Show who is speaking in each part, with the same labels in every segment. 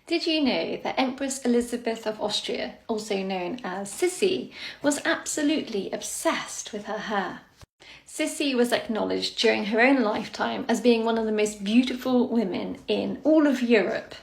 Speaker 1: Did you know that Empress Elisabeth of Austria, also known as Sisi, was absolutely obsessed with her hair? Sisi was acknowledged during her own lifetime as being one of the most beautiful women in all of Europe.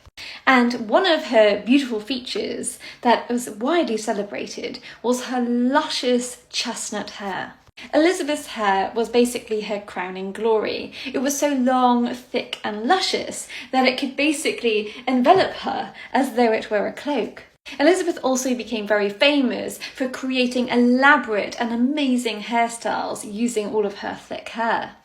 Speaker 1: And one of her beautiful features that was widely celebrated was her luscious chestnut hair. Elizabeth's hair was basically her crowning glory. It was so long, thick and luscious that it could basically envelop her as though it were a cloak. Elizabeth also became very famous for creating elaborate and amazing hairstyles using all of her thick hair.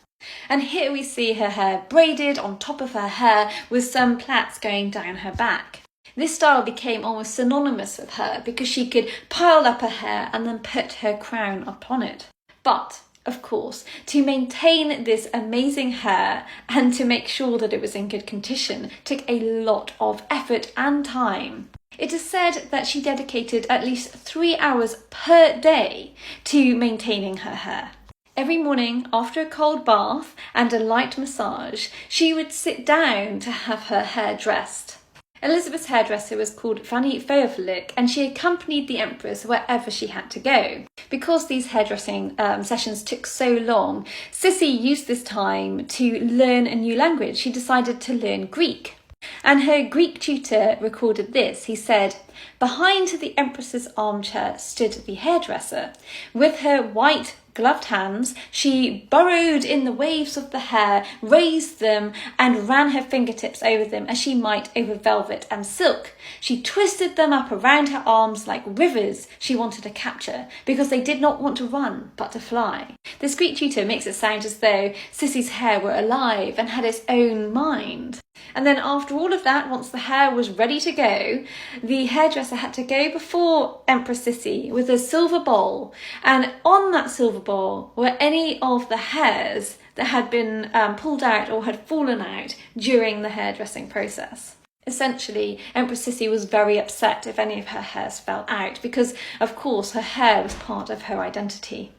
Speaker 1: And here we see her hair braided on top of her hair with some plaits going down her back. This style became almost synonymous with her because she could pile up her hair and then put her crown upon it. But, of course, to maintain this amazing hair and to make sure that it was in good condition took a lot of effort and time. It is said that she dedicated at least 3 hours per day to maintaining her hair. Every morning, after a cold bath and a light massage, she would sit down to have her hair dressed. Elizabeth's hairdresser was called Fanny Feierlich, and she accompanied the Empress wherever she had to go. Because these hairdressing sessions took so long, Sisi used this time to learn a new language. She decided to learn Greek. And her Greek tutor recorded this. He said, "Behind the Empress's armchair stood the hairdresser. With her white gloved hands, she burrowed in the waves of the hair, raised them, and ran her fingertips over them as she might over velvet and silk. She twisted them up around her arms like rivers she wanted to capture, because they did not want to run, but to fly." This Greek tutor makes it sound as though Sisi's hair were alive and had its own mind. And then after all of that, once the hair was ready to go, the hairdresser had to go before Empress Sisi with a silver bowl, and on that silver bowl were any of the hairs that had been pulled out or had fallen out during the hairdressing process. Essentially, Empress Sisi was very upset if any of her hairs fell out because, of course, her hair was part of her identity.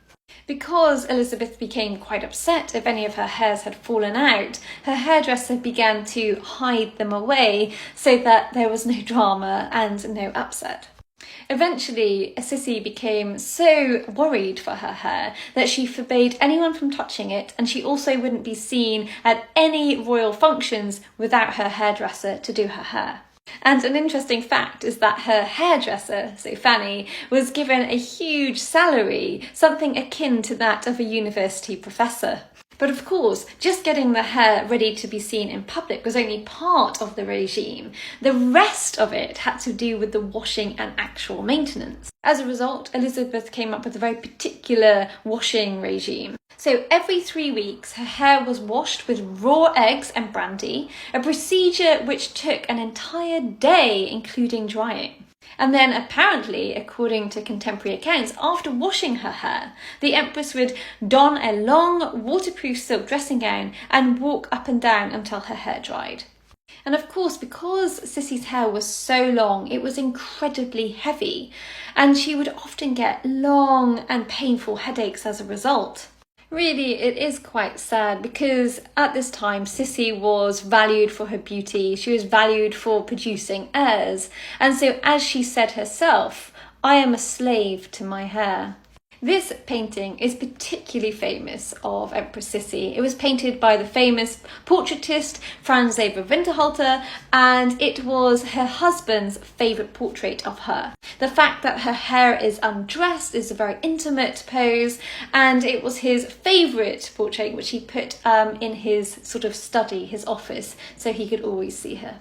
Speaker 1: Because Elizabeth became quite upset if any of her hairs had fallen out, her hairdresser began to hide them away so that there was no drama and no upset. Eventually, Sisi became so worried for her hair that she forbade anyone from touching it, and she also wouldn't be seen at any royal functions without her hairdresser to do her hair. And an interesting fact is that her hairdresser, so Fanny, was given a huge salary, something akin to that of a university professor. But of course, just getting the hair ready to be seen in public was only part of the regime. The rest of it had to do with the washing and actual maintenance. As a result, Elizabeth came up with a very particular washing regime. So every 3 weeks, her hair was washed with raw eggs and brandy, a procedure which took an entire day, including drying. And then apparently, according to contemporary accounts, after washing her hair, the Empress would don a long waterproof silk dressing gown and walk up and down until her hair dried. And of course, because Sisi's hair was so long, it was incredibly heavy, and she would often get long and painful headaches as a result. Really, it is quite sad because at this time, Sisi was valued for her beauty. She was valued for producing heirs. And so, as she said herself, "I am a slave to my hair." This painting is particularly famous of Empress Sisi. It was painted by the famous portraitist Franz Xaver Winterhalter, and it was her husband's favourite portrait of her. The fact that her hair is undressed is a very intimate pose, and it was his favourite portrait which he put in his sort of study, his office, so he could always see her.